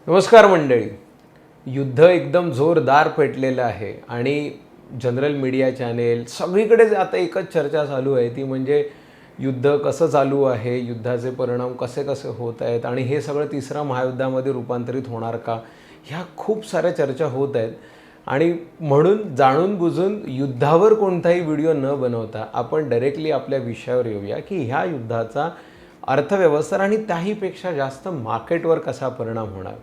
नमस्कार मंडळी. युद्ध एकदम जोरदार पेटलेलं आहे आणि जनरल मीडिया चॅनेल सगळीकडेच आता एकच चर्चा चालू आहे, ती म्हणजे युद्ध कसं चालू आहे, युद्धाचे परिणाम कसे कसे होत आहेत आणि हे सगळं तिसऱ्या महायुद्धामध्ये रूपांतरित होणार का, ह्या खूप साऱ्या चर्चा होत आहेत. आणि म्हणून जाणून बुजून युद्धावर कोणताही व्हिडिओ न बनवता आपण डायरेक्टली आपल्या विषयावर येऊया की ह्या युद्धाचा अर्थव्यवस्था आणि त्याहीपेक्षा जास्त मार्केटवर कसा परिणाम होणार.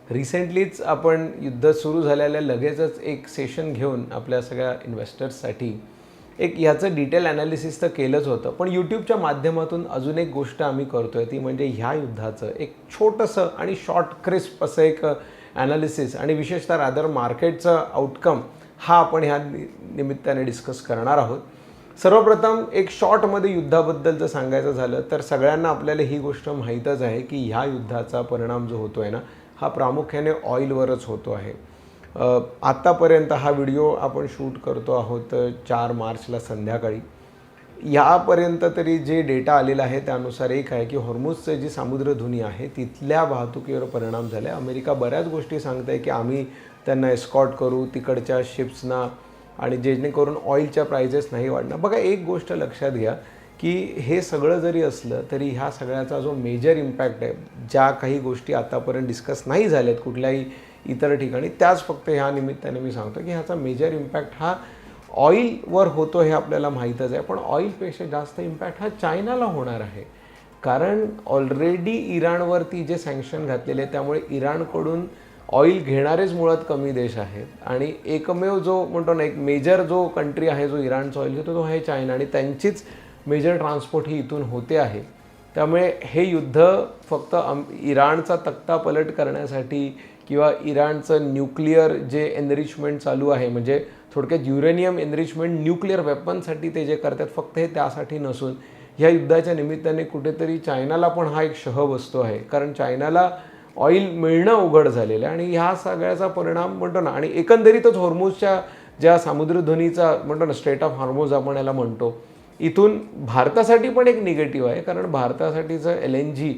रिसेंटलीच आपण युद्ध सुरू झालेल्या लगेचच एक सेशन घेऊन आपल्या सगळ्या इन्व्हेस्टर्ससाठी एक ह्याचं डिटेल ॲनालिसिस तर केलंच होतं, पण यूट्यूबच्या माध्यमातून अजून एक गोष्ट आम्ही करतो आहे, ती म्हणजे ह्या युद्धाचं एक छोटंसं आणि शॉर्ट क्रिस्प असं एक ॲनालिसिस आणि विशेषतः रादर मार्केटचं आउटकम हा आपण ह्या निमित्ताने डिस्कस करणार आहोत. सर्वप्रथम एक शॉर्टमध्ये युद्धाबद्दल जर सांगायचं झालं तर सगळ्यांना आपल्याला ही गोष्ट माहीतच आहे की ह्या युद्धाचा परिणाम जो होतो आहे ना, हा प्रामुख्याने ऑइलवरच होतो आहे. आत्तापर्यंत हा व्हिडिओ आपण शूट करतो आहोत 4 मार्चला संध्याकाळी. यापर्यंत तरी जे डेटा आलेला आहे त्यानुसार एक आहे की हॉर्मुझचं जी समुद्रधुनी आहे तिथल्या वाहतुकीवर परिणाम झाला आहे. अमेरिका बऱ्याच गोष्टी सांगत आहे की आम्ही त्यांना एस्कॉर्ट करू तिकडच्या शिप्सना आणि जेणेकरून ऑइलच्या प्राइजेस नाही वाढणार. बघा, एक गोष्ट लक्षात घ्या की हे सगळं जरी असलं तरी ह्या सगळ्याचा जो मेजर इम्पॅक्ट आहे, ज्या काही गोष्टी आतापर्यंत डिस्कस नाही झाल्यात कुठल्याही इतर ठिकाणी, त्याच फक्त ह्या निमित्ताने मी सांगतो की ह्याचा मेजर इम्पॅक्ट हा ऑइलवर होतो हे आपल्याला माहीतच आहे. पण ऑइलपेक्षा जास्त इम्पॅक्ट हा चायनाला होणार आहे, कारण ऑलरेडी इराणवरती जे सँक्शन घातलेले आहे त्यामुळे इराणकडून ऑइल घेणारेच मुळात कमी देश आहेत आणि एकमेव जो म्हणतो ना एक मेजर जो कंट्री आहे जो इराणचा ऑइल घेतो तो आहे चायना आणि त्यांचीच मेजर ट्रान्सपोर्ट ही इथून होते आहे. त्यामुळे हे युद्ध फक्त इराणचा तख्ता पलट करण्यासाठी किंवा इराणचं न्यूक्लिअर जे एनरिचमेंट चालू आहे, म्हणजे थोडक्यात युरेनियम एनरिचमेंट न्यूक्लिअर वेपनसाठी ते जे करतात, फक्त हे त्यासाठी नसून ह्या युद्धाच्या निमित्ताने कुठेतरी चायनाला पण हा एक शह बसतो आहे, कारण चायनाला ऑइल मिळणं अवघड झालेलं आहे आणि ह्या सगळ्याचा परिणाम म्हणतो ना. आणि एकंदरीतच हॉर्मुझच्या ज्या समुद्रधुनीचा म्हणतो ना स्ट्रेट ऑफ हॉर्मुझ आपण याला म्हणतो, इथून भारतासाठी पण एक निगेटिव्ह आहे, कारण भारतासाठीचं LNG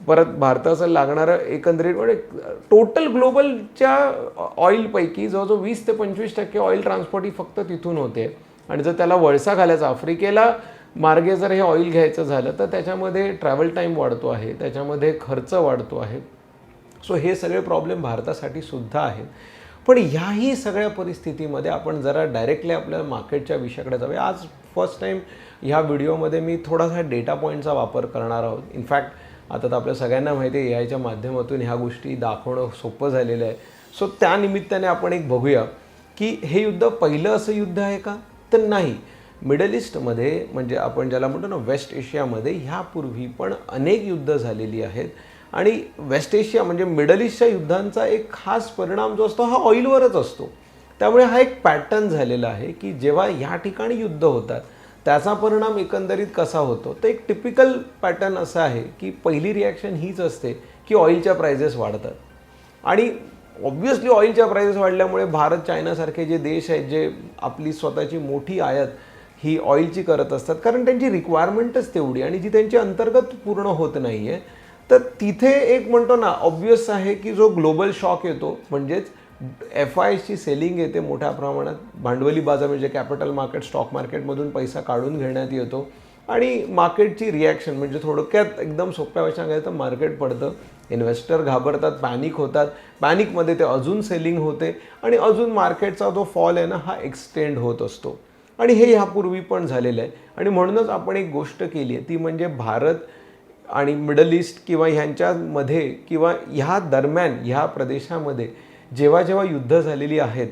परत भारताचं लागणारं एकंदरीत म्हणजे टोटल ग्लोबलच्या ऑइलपैकी जवळजवळ 20 ते 25% ऑइल ट्रान्सपोर्ट ही फक्त तिथून होते. आणि जर त्याला वळसा घालायचा आफ्रिकेला मार्गे जर हे ऑइल घ्यायचं झालं तर त्याच्यामध्ये ट्रॅव्हल टाईम वाढतो आहे, त्याच्यामध्ये खर्च वाढतो आहे. सो हे सगळे प्रॉब्लेम भारतासाठी सुद्धा आहेत. पण ह्याही सगळ्या परिस्थितीमध्ये आपण जरा डायरेक्टली आपल्या मार्केटच्या विषयाकडे जाऊया. आज फर्स्ट टाईम ह्या व्हिडिओमध्ये मी थोडासा डेटा पॉईंटचा वापर करणार आहोत. इनफॅक्ट आता तर आपल्या सगळ्यांना माहिती आहे AIच्या माध्यमातून ह्या गोष्टी दाखवणं सोपं झालेलं आहे. सो त्यानिमित्ताने आपण एक बघूया की हे युद्ध पहिलं असं युद्ध आहे का, तर नाही. मिडल ईस्टमध्ये म्हणजे आपण ज्याला म्हणतो ना वेस्ट एशियामध्ये ह्यापूर्वी पण अनेक युद्ध झालेली आहेत आणि वेस्ट एशिया म्हणजे मिडल ईस्टच्या युद्धांचा एक खास परिणाम जो असतो हा ऑइलवरच असतो. त्यामुळे हा एक पॅटर्न झालेला आहे की जेव्हा ह्या ठिकाणी युद्ध होतात त्याचा परिणाम एकंदरीत कसा होतो, तर एक टिपिकल पॅटर्न असा आहे की पहिली रिॲक्शन हीच असते की ऑइलच्या प्राइजेस वाढतात आणि ऑब्व्हियसली ऑइलच्या प्राइजेस वाढल्यामुळे भारत चायनासारखे जे देश आहेत जे आपली स्वतःची मोठी आयात ही ऑइलची करत असतात, कारण त्यांची रिक्वायरमेंटच तेवढी आणि जी त्यांची अंतर्गत पूर्ण होत नाही आहे, तर तिथे एक म्हणतो ना ऑब्व्हियस आहे की जो ग्लोबल शॉक येतो, म्हणजेच FIची सेलिंग येते मोठ्या प्रमाणात, भांडवली बाजार म्हणजे कॅपिटल मार्केट स्टॉक मार्केटमधून पैसा काढून घेण्यात येतो आणि मार्केटची रिॲक्शन म्हणजे थोडक्यात एकदम सोप्या भाषेत सांगायचं तर मार्केट पडतं, इन्व्हेस्टर घाबरतात, पॅनिक होतात, पॅनिकमध्ये ते अजून सेलिंग होते आणि अजून मार्केटचा जो फॉल आहे ना हा एक्सटेंड होत असतो आणि हे ह्यापूर्वी पण झालेलं आहे. आणि म्हणूनच आपण एक गोष्ट केली आहे ती म्हणजे भारत आणि मिडल ईस्ट किंवा ह्यांच्यामध्ये किंवा ह्या दरम्यान ह्या प्रदेशामध्ये जेव्हा जेव्हा युद्ध झालेली आहेत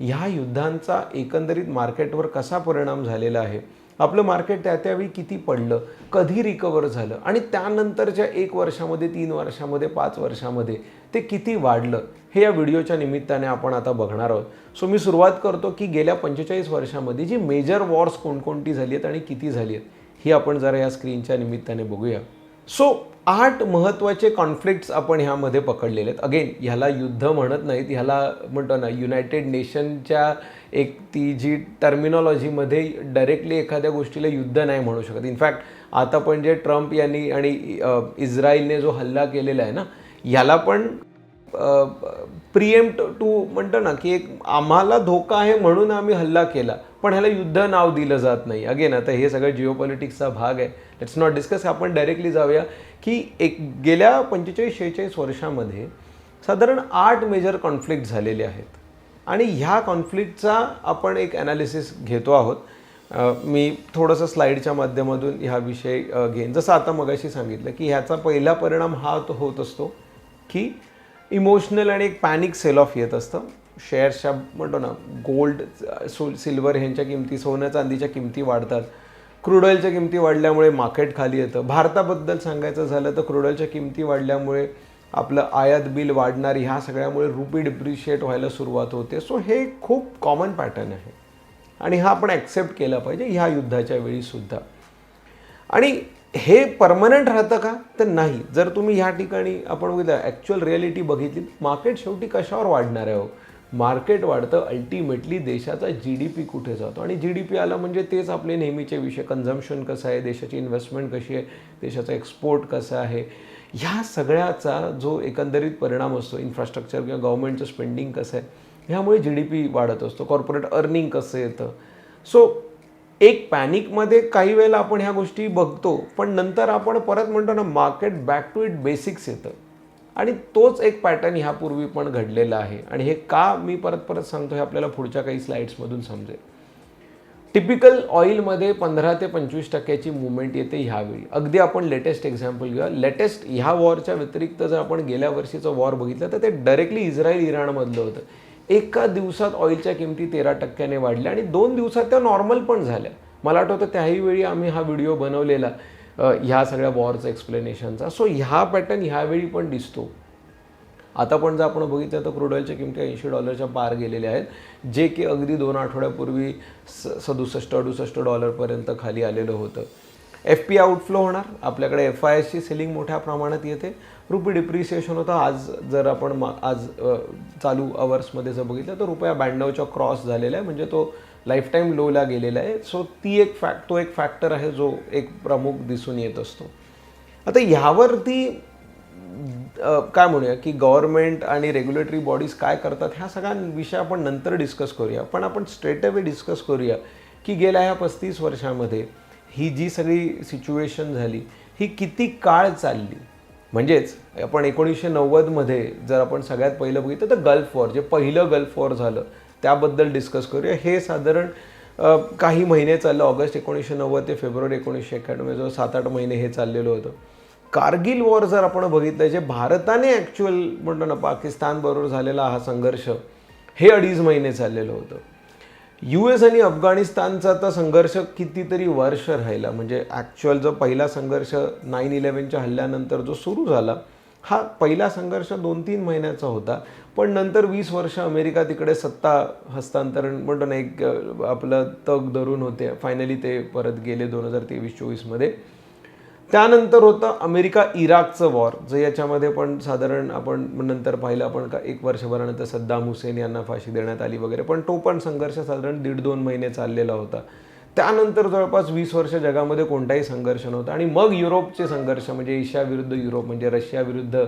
ह्या युद्धांचा एकंदरीत मार्केटवर कसा परिणाम झालेला आहे, आपलं मार्केट त्यावेळी किती पडलं, कधी रिकवर झालं आणि त्यानंतरच्या 1 वर्षामध्ये 3 वर्षामध्ये 5 वर्षामध्ये ते किती वाढलं, हे या व्हिडिओच्या निमित्ताने आपण आता बघणार आहोत. सो मी सुरुवात करतो की गेल्या 45 वर्षामध्ये जी मेजर वॉर्स कोणकोणती झाली आहेत आणि किती झाली आहेत ही आपण जरा या स्क्रीनच्या निमित्ताने बघूया. सो 8 महत्त्वाचे कॉन्फ्लिक्ट्स आपण ह्यामध्ये पकडलेले आहेत. अगेन ह्याला युद्ध म्हणत नाहीत, ह्याला म्हणतो ना युनायटेड नेशनच्या एक ती जी टर्मिनॉलॉजीमध्ये डायरेक्टली एखाद्या गोष्टीला युद्ध नाही म्हणू शकत. इनफॅक्ट आता पण जे ट्रम्प यांनी आणि इस्रायलने जो हल्ला केलेला आहे ना, याला पण प्रिएम्प्ट टू म्हणतो ना की एक आम्हाला धोका आहे म्हणून आम्ही हल्ला केला, पण ह्याला युद्ध नाव दिलं जात नाही. अगेन आता हे सगळं जिओपॉलिटिक्सचा भाग आहे, लेट्स नॉट डिस्कस. आपण डायरेक्टली जाऊया की गेल्या 45-46 वर्षामध्ये साधारण 8 मेजर कॉन्फ्लिक्ट झालेले आहेत आणि ह्या कॉन्फ्लिक्टचा आपण एक ॲनालिसिस घेतो आहोत. मी थोडंसं स्लाईडच्या माध्यमातून ह्या विषय घेईन. जसं आता मगाशी सांगितलं की ह्याचा पहिला परिणाम हा होत असतो की इमोशनल आणि एक पॅनिक सेल ऑफ येत असतं. शेअर्सच्या म्हणतो ना गोल्ड सिल्वर ह्यांच्या किमती, सोनं चांदीच्या किमती वाढतात. क्रूड ऑइलच्या किमती वाढल्यामुळे मार्केट खाली येतं. भारताबद्दल सांगायचं झालं तर क्रूड ऑइलच्या किमती वाढल्यामुळे आपलं आयात बिल वाढणार, ह्या सगळ्यामुळे रुपी डिप्रिशिएट व्हायला सुरुवात होते. सो हे खूप कॉमन पॅटर्न आहे आणि हा आपण ॲक्सेप्ट केला पाहिजे ह्या युद्धाच्या वेळीसुद्धा. आणि हे परमनंट राहतं का तर नाही. जर तुम्ही ह्या ठिकाणी आपण बघितलं ॲक्च्युअल रिॲलिटी बघितली, मार्केट शेवटी कशावर वाढणार आहे हो? मार्केट वाढतं अल्टिमेटली देशाचा GDP कुठे जातो, आणि GDP आला म्हणजे तेच आपले नेहमीचे विषय, कन्झम्पशन कसं आहे, देशाची इन्व्हेस्टमेंट कशी आहे, देशाचा एक्सपोर्ट कसा आहे, ह्या सगळ्याचा जो एकंदरीत परिणाम असतो, इन्फ्रास्ट्रक्चर किंवा गव्हर्नमेंटचं स्पेंडिंग कसं आहे ह्यामुळे GDP वाढत असतो, कॉर्पोरेट अर्निंग कसं येतं. सो एक पॅनिकमध्ये काही वेळेला आपण ह्या गोष्टी बघतो, पण नंतर आपण परत म्हणतो ना market back to it basics येतं. आणि तोच एक पॅटर्न ह्यापूर्वी पण घडलेला आहे. आणि हे का मी परत परत सांगतो हे आपल्याला पुढच्या काही स्लाइड्समधून समजेल. टिपिकल ऑइलमध्ये 15 ते 25% मुवमेंट येते ह्यावेळी. अगदी आपण लेटेस्ट एक्झाम्पल घेऊया. लेटेस्ट ह्या वॉरच्या व्यतिरिक्त जर आपण गेल्या वर्षीचं वॉर बघितलं तर ते डायरेक्टली इस्रायल इराणमधलं होतं. एका दिवसात ऑइलच्या किमती 13% वाढल्या आणि 2 दिवसात त्या नॉर्मल पण झाल्या. मला आठवतं त्याही वेळी आम्ही हा व्हिडिओ बनवलेला ह्या सगळ्या वॉरचा एक्सप्लेनेशनचा. सो ह्या पॅटर्न ह्यावेळी पण दिसतो. आता पण जर आपण बघितलं तर क्रूड ऑइलच्या किमती $80 पार गेलेल्या आहेत, जे की अगदी 2 आठवड्यापूर्वी $67-68 खाली आलेलं होतं. FPI आउटफ्लो होणार, आपल्याकडे FISची सेलिंग मोठ्या प्रमाणात येते, रुपी डिप्रिसिएशन होतं. आज जर आपण आज चालू अवर्समध्ये जर बघितलं तर रुपया 92च्या क्रॉस झालेला आहे, म्हणजे तो लाईफ टाईम लोला गेलेला आहे. सो तो एक फॅक्टर आहे जो एक प्रमुख दिसून येत असतो. आता ह्यावरती काय म्हणूया की गव्हर्नमेंट आणि रेग्युलेटरी बॉडीज काय करतात ह्या सगळ्या विषय आपण नंतर डिस्कस करूया. पण आपण स्ट्रेट अवे डिस्कस करूया की गेल्या ह्या 35 वर्षामध्ये ही जी सगळी सिच्युएशन झाली ही किती काळ चालली. म्हणजेच आपण 1990मध्ये जर आपण सगळ्यात पहिलं बघितलं तर गल्फ वॉर, जे पहिलं गल्फ वॉर झालं त्याबद्दल डिस्कस करूया. हे साधारण काही महिने चाललं, ऑगस्ट 1990 ते फेब्रुवारी 1991, जो 7-8 महिने हे चाललेलं होतं. कारगिल वॉर जर आपण बघितलं, जे भारताने ॲक्च्युअल म्हणतो ना पाकिस्तानबरोबर झालेला हा संघर्ष, हे 2.5 महिने चाललेलं होतं. US आणि अफगाणिस्तानचा तर संघर्ष कितीतरी वर्ष राहिला. म्हणजे ॲक्च्युअल जो पहिला संघर्ष 9/11च्या हल्ल्यानंतर जो सुरू झाला, हा पहिला संघर्ष 2-3 महिन्याचा होता. पण नंतर 20 वर्ष अमेरिका तिकडे सत्ता हस्तांतरण म्हणतो ना एक आपलं तग धरून होते. फायनली ते परत गेले 2023-24मध्ये. त्यानंतर होतं अमेरिका इराकचं वॉर, जे याच्यामध्ये पण साधारण आपण नंतर पाहिलं आपण का 1 वर्षभरानंतर सद्दाम हुसेन यांना फाशी देण्यात आली वगैरे. पण तो पण संघर्ष साधारण 1.5-2 महिने चाललेला होता. त्यानंतर जवळपास 20 वर्ष जगामध्ये कोणताही संघर्ष नव्हता. आणि मग युरोपचे संघर्ष, म्हणजे एशिया विरुद्ध युरोप, म्हणजे रशिया विरुद्ध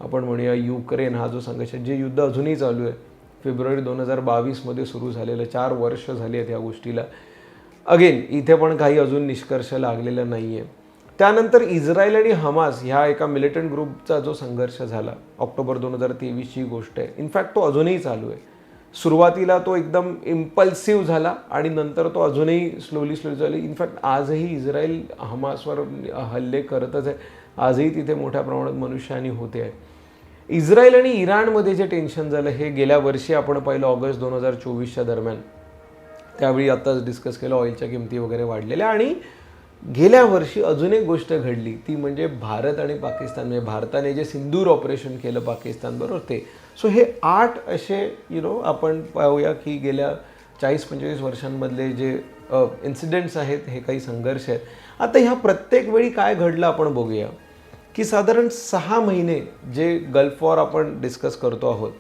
आपण म्हणूया युक्रेन, हा जो संघर्ष, जे युद्ध अजूनही चालू आहे, फेब्रुवारी 2022मध्ये सुरू झालेलं, 4 वर्ष झाली आहेत या गोष्टीला. अगेन इथे पण काही अजून निष्कर्ष लागलेला नाही आहे. त्यानंतर इस्रायल आणि हमास ह्या एका मिलिटंट ग्रुपचा जो संघर्ष झाला, ऑक्टोबर 2023ची गोष्ट आहे. इनफॅक्ट तो अजूनही चालू आहे. सुरुवातीला तो एकदम इम्पल्सिव्ह झाला आणि नंतर तो अजूनही स्लोली झाली. इनफॅक्ट आजही इस्रायल हमासवर हल्ले करतच आहे. आजही तिथे मोठ्या प्रमाणात मनुष्यहानी होते आहे. इस्रायल आणि इराणमध्ये जे टेन्शन झालं हे गेल्या वर्षी आपण पाहिलं ऑगस्ट 2024च्या दरम्यान. त्यावेळी आत्ताच डिस्कस केलं, ऑइलच्या किमती वगैरे वाढलेल्या. आणि गेल्या वर्षी अजून एक गोष्ट घडली, ती म्हणजे भारत आणि पाकिस्तान, म्हणजे भारताने जे सिंदूर ऑपरेशन केलं पाकिस्तानबरोबर ते. सो हे 8 असे आपण पाहूया की गेल्या 40-45 वर्षांमधले जे इन्सिडेंट्स आहेत, हे काही संघर्ष आहेत. आता ह्या प्रत्येक वेळी काय घडलं आपण बघूया की साधारण 6 महिने जे गल्फ वॉर आपण डिस्कस करतो आहोत,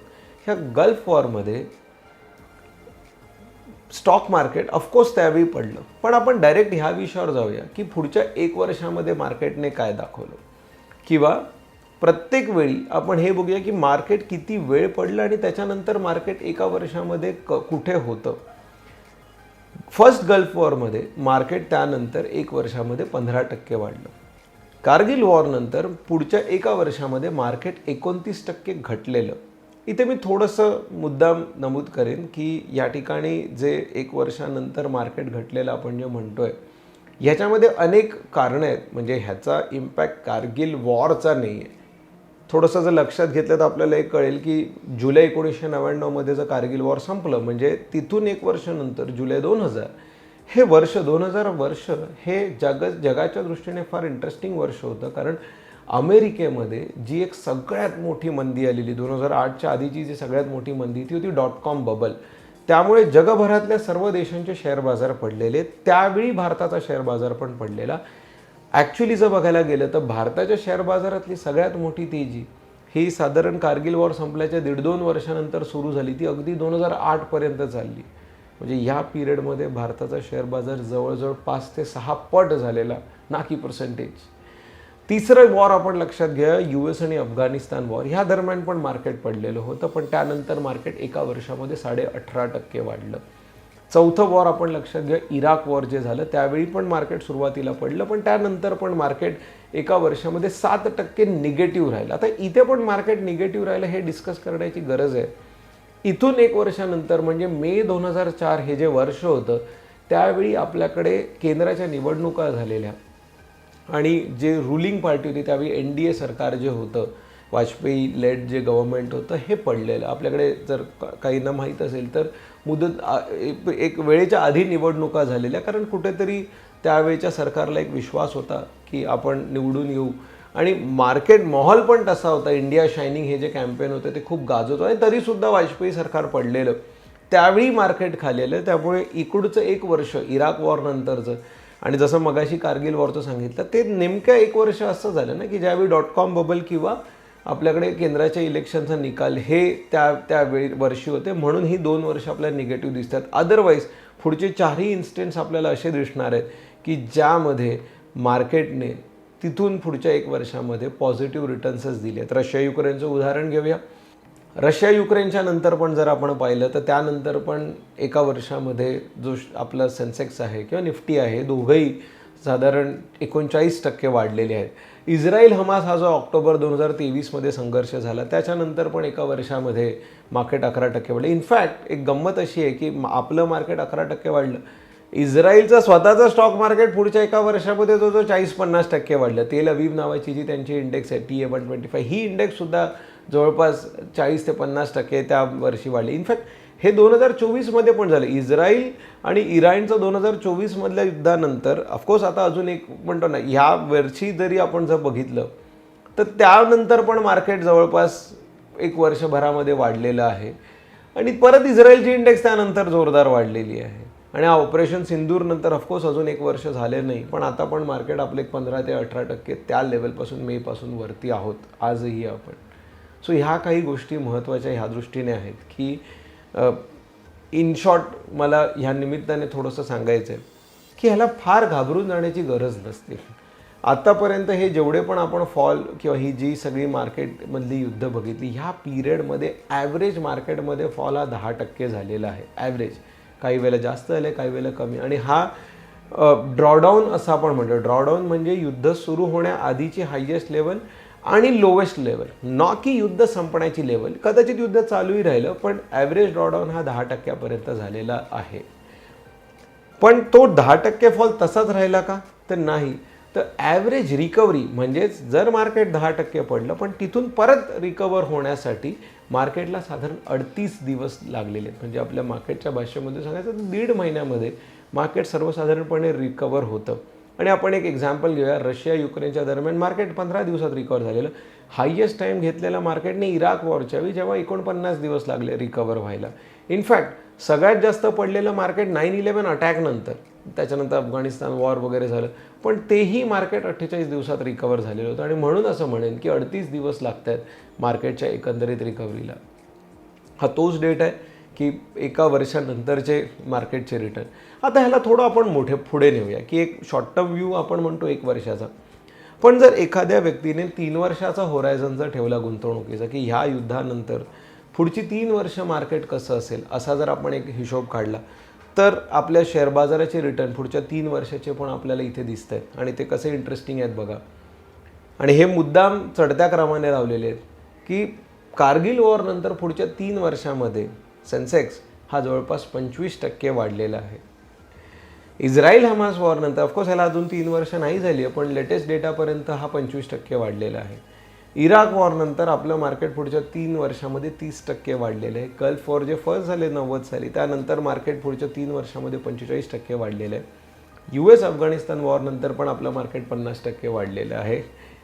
ह्या गल्फ वॉरमध्ये स्टॉक मार्केट ऑफकोर्स त्यावेळी पडलं. पण आपण डायरेक्ट ह्या विषयावर जाऊया की पुढच्या 1 वर्षामध्ये मार्केटने काय दाखवलं, किंवा प्रत्येक वेळी आपण हे बघूया की मार्केट किती वेळ पडलं आणि त्याच्यानंतर मार्केट एका वर्षामध्ये कुठे होतं. फर्स्ट गल्फ वॉरमध्ये मार्केट त्यानंतर एक वर्षामध्ये 15% वाढलं. कारगिल वॉरनंतर पुढच्या एका वर्षामध्ये मार्केट 29% घटलेलं. इथे मी थोडंसं मुद्दाम नमूद करेन की या ठिकाणी जे एक वर्षानंतर मार्केट घटलेलं आपण जे म्हणतोय ह्याच्यामध्ये अनेक कारणं आहेत. म्हणजे ह्याचा इम्पॅक्ट कारगिल वॉरचा नाही आहे. थोडंसं जर लक्षात घेतलं तर आपल्याला एक कळेल की जुलै 1999मध्ये जर कारगिल वॉर संपलं म्हणजे तिथून एक वर्षानंतर जुलै 2000 हे वर्ष 2000 वर्ष हे जगाच्या दृष्टीने फार इंटरेस्टिंग वर्ष होतं. कारण अमेरिकेमध्ये जी एक सगळ्यात मोठी मंदी आलेली 2008च्या आधीची जी सगळ्यात मोठी मंदी ती होती .com बबल. त्यामुळे जगभरातल्या सर्व देशांचे शेअर बाजार पडलेले. त्यावेळी भारताचा शेअर बाजार पण पडलेला. ॲक्च्युली जर बघायला गेलं तर भारताच्या शेअर बाजारातली सगळ्यात मोठी तेजी ही साधारण कारगिल वॉर संपल्याच्या 1.5-2 वर्षानंतर सुरू झाली. ती अगदी 2008पर्यंत चालली. म्हणजे ह्या पिरियडमध्ये भारताचा शेअर बाजार जवळजवळ 5 ते 6 पट झालेला, ना की पर्सेंटेज. तिसरं वॉर आपण लक्षात घ्या US आणि अफगाणिस्तान वॉर. ह्या दरम्यान पण मार्केट पडलेलं होतं, पण त्यानंतर मार्केट एका वर्षामध्ये 18.5% वाढलं. चौथं वॉर आपण लक्षात घ्या इराक वॉर जे झालं त्यावेळी पण मार्केट सुरुवातीला पडलं, पण त्यानंतर पण मार्केट एका वर्षामध्ये 7% निगेटिव्ह राहिलं. आता इथे पण मार्केट निगेटिव्ह राहिलं हे डिस्कस करण्याची गरज आहे. इथून एक वर्षानंतर म्हणजे मे 2004 हे जे वर्ष होतं त्यावेळी आपल्याकडे केंद्राच्या निवडणुका झालेल्या आणि जे रुलिंग पार्टी होती त्यावेळी NDA सरकार जे होतं वाजपेयी लेड जे गव्हर्नमेंट होतं हे पडलेलं. आपल्याकडे जर काहींना माहीत असेल तर मुदत एक वेळेच्या आधी निवडणुका झालेल्या, कारण कुठेतरी त्यावेळेच्या सरकारला एक विश्वास होता की आपण निवडून येऊ आणि मार्केट माहोल पण तसा होता. इंडिया शायनिंग हे जे कॅम्पेन होतं ते खूप गाजत आणि तरीसुद्धा वाजपेयी सरकार पडलेलं. त्यावेळी मार्केट खाल्लेलं. त्यामुळे इकडचं एक वर्ष इराक वॉर नंतरचं आणि जसं मगाशी कारगिल वॉरचं सांगितलं ते नेमकं एक वर्ष असं झालं ना की ज्यावेळी .com बबल किंवा आपल्याकडे केंद्राच्या इलेक्शनचा निकाल हे त्यावेळी वर्षी होते. म्हणून ही 2 वर्ष आपल्याला निगेटिव्ह दिसतात. अदरवाईज पुढचे 4ही इन्स्टन्स आपल्याला असे दिसणार आहेत की ज्यामध्ये मार्केटने तिथून पुढच्या एक वर्षामध्ये पॉझिटिव्ह रिटर्न्सच दिले आहेत. रशिया युक्रेनचं उदाहरण घेऊया. रशिया युक्रेनच्या नंतर पण जर आपण पाहिलं तर त्यानंतर पण एका वर्षामध्ये जो आपला सेन्सेक्स आहे किंवा निफ्टी आहे दोघंही साधारण 39% वाढलेले आहेत. इस्रायल हमास हा जो ऑक्टोबर 2023मध्ये संघर्ष झाला त्याच्यानंतर पण एका वर्षामध्ये मार्केट 11% वाढलं. इनफॅक्ट एक गंमत अशी आहे की आपलं मार्केट 11% वाढलं. इस्रायलचं स्वतःचं स्टॉक मार्केट पुढच्या एका वर्षामध्ये जो 40-50% वाढलं. तेल अवीव नावाची जी त्यांची इंडेक्स आहे TA125 ही इंडेक्ससुद्धा जवळपास 40 ते 50% त्या वर्षी वाढले. इनफॅक्ट हे 2024मध्ये पण झालं. इस्रायल आणि इराणचं 2024मधल्या युद्धानंतर ऑफकोर्स आता अजून एक म्हणतो ना ह्या वर्षी जरी आपण जर बघितलं तर त्यानंतर पण मार्केट जवळपास एक वर्षभरामध्ये वाढलेलं आहे आणि परत इस्रायलची इंडेक्स त्यानंतर जोरदार वाढलेली आहे. आणि ऑपरेशन सिंदूर नंतर ऑफकोर्स अजून एक वर्ष झाले नाही, पण आता पण मार्केट आपले 15 ते 18% त्या लेवलपासून मेपासून वरती आहोत आजही आपण. सो ह्या काही गोष्टी महत्त्वाच्या ह्या दृष्टीने आहेत की इन शॉर्ट मला ह्या निमित्ताने थोडंसं सांगायचं आहे की ह्याला फार घाबरून जाण्याची गरज नसते. आत्तापर्यंत हे जेवढे पण आपण फॉल किंवा ही जी सगळी मार्केटमधली युद्ध बघितली ह्या पिरियडमध्ये ॲव्हरेज मार्केटमध्ये फॉल हा 10% झालेला आहे. ॲव्हरेज काही वेळेला जास्त आले काही वेळेला कमी. आणि हा ड्रॉडाऊन असं आपण म्हणतो. ड्रॉडाऊन म्हणजे युद्ध सुरू होण्याआधीची हायेस्ट लेवल आणि लोवेस्ट लेवल, ना की युद्ध संपण्याची लेवल. कदाचित युद्ध चालूही राहिलं पण ॲव्हरेज ड्रॉडाऊन हा 10%पर्यंत झालेला आहे. पण तो 10% फॉल तसाच राहिला का तर नाही. तर ॲव्हरेज रिकव्हरी म्हणजेच जर मार्केट 10% पडलं पण तिथून परत रिकवर होण्यासाठी मार्केटला साधारण 38 दिवस लागलेले आहेत. म्हणजे आपल्या मार्केटच्या भाषेमध्ये सांगायचं तर 1.5 महिन्यामध्ये मार्केट सर्वसाधारणपणे रिकवर होतं. आणि आपण एक एक्झाम्पल घेऊया. रशिया युक्रेनच्या दरम्यान मार्केट 15 दिवसात रिकवर झालेलं. हायेस्ट टाईम घेतलेला मार्केटने इराक वॉरच्या वेळी जेव्हा 49 दिवस लागले रिकवर व्हायला. इनफॅक्ट सगळ्यात जास्त पडलेलं मार्केट 9/11 अटॅकनंतर, त्याच्यानंतर अफगाणिस्तान वॉर वगैरे झालं, पण तेही मार्केट 48 दिवसात रिकवर झालेलं होतं. आणि म्हणून असं म्हणेन की 38 दिवस लागत आहेत मार्केटच्या एकंदरीत रिकव्हरीला. हा तोच डेट आहे की एका वर्षानंतरचे मार्केटचे रिटर्न. आता ह्याला थोडं आपण पुढे नेऊया की एक शॉर्ट टर्म व्ह्यू आपण म्हणतो एक वर्षाचा. पण जर एखाद्या व्यक्तीने 3 वर्षाचा होरायझन जर ठेवला गुंतवणुकीचा, की ह्या युद्धानंतर पुढची 3 वर्ष मार्केट कसं असेल, असा जर आपण एक हिशोब काढला, तर आपल्या शेअर बाजाराचे रिटर्न पुढच्या 3 वर्षाचे पण आपल्याला इथे दिसत आहेत आणि ते कसे इंटरेस्टिंग आहेत बघा. आणि हे मुद्दाम चढत्या क्रमाने लावलेले आहेत, की कारगिल वॉरनंतर पुढच्या 3 वर्षामध्ये सेन्सेक्स हा जवळपास 25% वाढलेला आहे. इस्रायल हमास वॉरनंतर, ऑफकोर्स ह्याला अजून 3 वर्ष नाही झाली आहे, पण लेटेस्ट डेटापर्यंत हा 25% वाढलेला आहे. इराक वॉरनंतर आपलं मार्केट पुढच्या 3 वर्षामध्ये 30% वाढलेलं आहे. गल्फ वॉर जे फर्स्ट झाले 90 साली, त्यानंतर मार्केट पुढच्या 3 वर्षामध्ये 45% वाढलेलं आहे. US अफगाणिस्तान वॉरनंतर पण आपलं मार्केट 50% वाढलेलं आहे.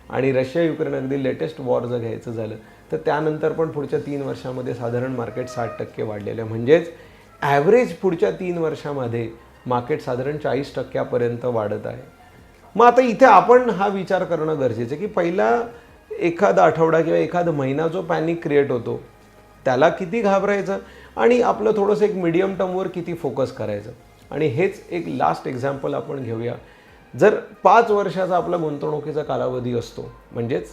आणि रशिया युक्रेन अगदी लेटेस्ट वॉर जर घ्यायचं झालं तर त्यानंतर पण पुढच्या 3 वर्षामध्ये साधारण मार्केट 60% वाढलेलं आहे. म्हणजेच ॲव्हरेज पुढच्या 3 वर्षामध्ये मार्केट साधारण 40% वाढत आहे. मग आता इथे आपण हा विचार करणं गरजेचं आहे की पहिला एखादा आठवडा किंवा एखादा महिना जो पॅनिक क्रिएट होतो त्याला किती घाबरायचं आणि आपलं थोडंसं एक मीडियम टर्मवर किती फोकस करायचं. आणि हेच एक लास्ट एक्झाम्पल आपण घेऊया. जर 5 वर्षाचा आपला गुंतवणुकीचा कालावधी असतो, म्हणजेच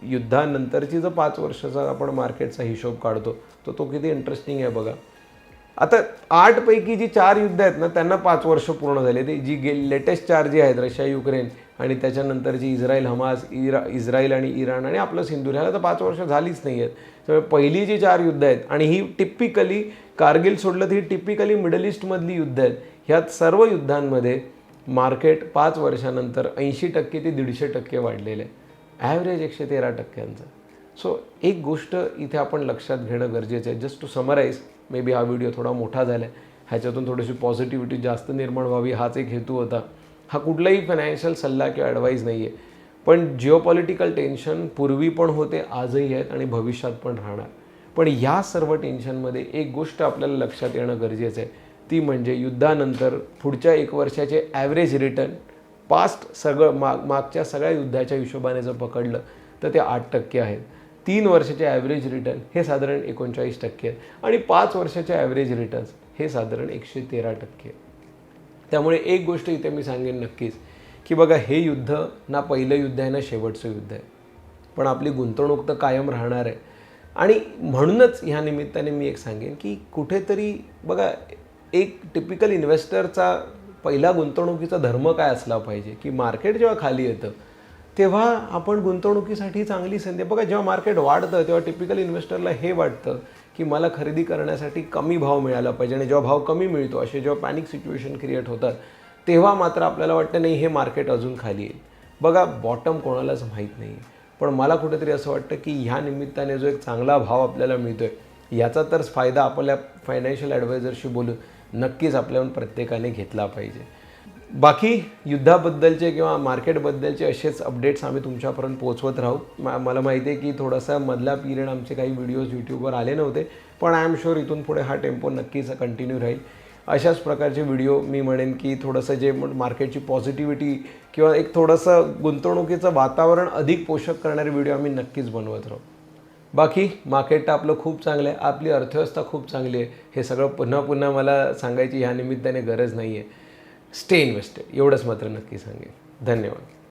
युद्धानंतरची जर 5 वर्षाचा आपण मार्केटचा हिशोब काढतो तर तो किती इंटरेस्टिंग आहे बघा. आता 8 पैकी जी 4 युद्ध आहेत ना त्यांना 5 वर्ष पूर्ण झाले. ते जी लेटेस्ट 4 जी आहेत, रशिया युक्रेन आणि त्याच्यानंतरची इस्रायल हमास, इस्रायल आणि इराण आणि आपलं सिंधू, ह्याला तर 5 वर्ष झालीच नाही आहेत. त्यामुळे पहिली जी 4 युद्ध आहेत आणि ही टिपिकली कारगिल सोडलं तर ही टिपिकली मिडल ईस्टमधली युद्ध आहेत. ह्यात सर्व युद्धांमध्ये मार्केट 5 वर्षानंतर 80% ते 150% वाढलेलं आहे. ॲव्हरेज 113%. सो एक गोष्ट इथे आपण लक्षात घेणं गरजेचं आहे. Just to summarise, maybe हा व्हिडिओ थोडा मोठा झाला आहे, ह्याच्यातून थोडीशी पॉझिटिव्हिटी जास्त निर्माण व्हावी हाच एक हेतू होता. हा कुठलाही फायनान्शियल सल्ला किंवा ॲडवाईस नाही आहे, पण जिओपॉलिटिकल टेन्शन पूर्वी पण होते, आजही आहेत आणि भविष्यात पण राहणार. पण या सर्व टेन्शनमध्ये एक गोष्ट आपल्याला लक्षात येणं गरजेचं आहे, ती म्हणजे युद्धानंतर पुढच्या 1 वर्षाचे ॲव्हरेज रिटर्न पास्ट सगळं मागच्या सगळ्या युद्धाच्या हिशोबाने जर पकडलं तर ते 8% आहेत. 3 वर्षाचे ॲव्हरेज रिटर्न हे साधारण 39% आहेत आणि 5 वर्षाचे ॲव्हरेज रिटर्न्स हे साधारण 113% आहेत. त्यामुळे एक गोष्ट इथे मी सांगेन नक्कीच की बघा, हे युद्ध ना पहिलं युद्ध आहे ना शेवटचं युद्ध आहे, पण आपली गुंतवणूक तर कायम राहणार आहे. आणि म्हणूनच ह्या निमित्ताने मी एक सांगेन की कुठेतरी बघा, एक टिपिकल इन्व्हेस्टरचा पहिला गुंतवणुकीचा धर्म काय असला पाहिजे की मार्केट जेव्हा खाली येतं तेव्हा आपण गुंतवणुकीसाठी चांगली संधी, बघा जेव्हा मार्केट वाढतं तेव्हा टिपिकल इन्व्हेस्टरला हे वाटतं की मला खरेदी करण्यासाठी कमी भाव मिळाला पाहिजे. आणि जेव्हा भाव कमी मिळतो, असे जेव्हा पॅनिक सिच्युएशन क्रिएट होतात, तेव्हा मात्र आपल्याला वाटतं नाही हे मार्केट अजून खाली येईल. बघा, बॉटम कोणालाच माहीत नाही आहे, पण मला कुठेतरी असं वाटतं की ह्या निमित्ताने जो एक चांगला भाव आपल्याला मिळतो आहे याचा तर फायदा आपल्या फायनान्शियल ॲडवायझरशी बोलून नक्कीच आपल्याहून प्रत्येकाने घेतला पाहिजे. बाकी युद्धाबद्दलचे किंवा मार्केटबद्दलचे असेच अपडेट्स आम्ही तुमच्यापर्यंत पोहोचवत राहू. मला माहिती आहे की थोडासा मधला पिरियड आमचे काही व्हिडिओज यूट्यूबवर आले नव्हते, पण आय एम शुअर इथून पुढे हा टेम्पो नक्कीच कंटिन्यू राहील. अशाच प्रकारचे व्हिडिओ मी म्हणेन की थोडंसं जे मार्केटची पॉझिटिव्हिटी किंवा एक थोडंसं गुंतवणुकीचं वातावरण अधिक पोषक करणारे व्हिडिओ आम्ही नक्कीच बनवत राहू. बाकी मार्केट आपलं खूप चांगलं आहे, आपली अर्थव्यवस्था खूप चांगली आहे, हे सगळं पुन्हा पुन्हा मला सांगायची ह्या निमित्ताने गरज नाही आहे. स्टे इन्व्हेस्टेड एवढंच मात्र नक्की सांगेन. धन्यवाद.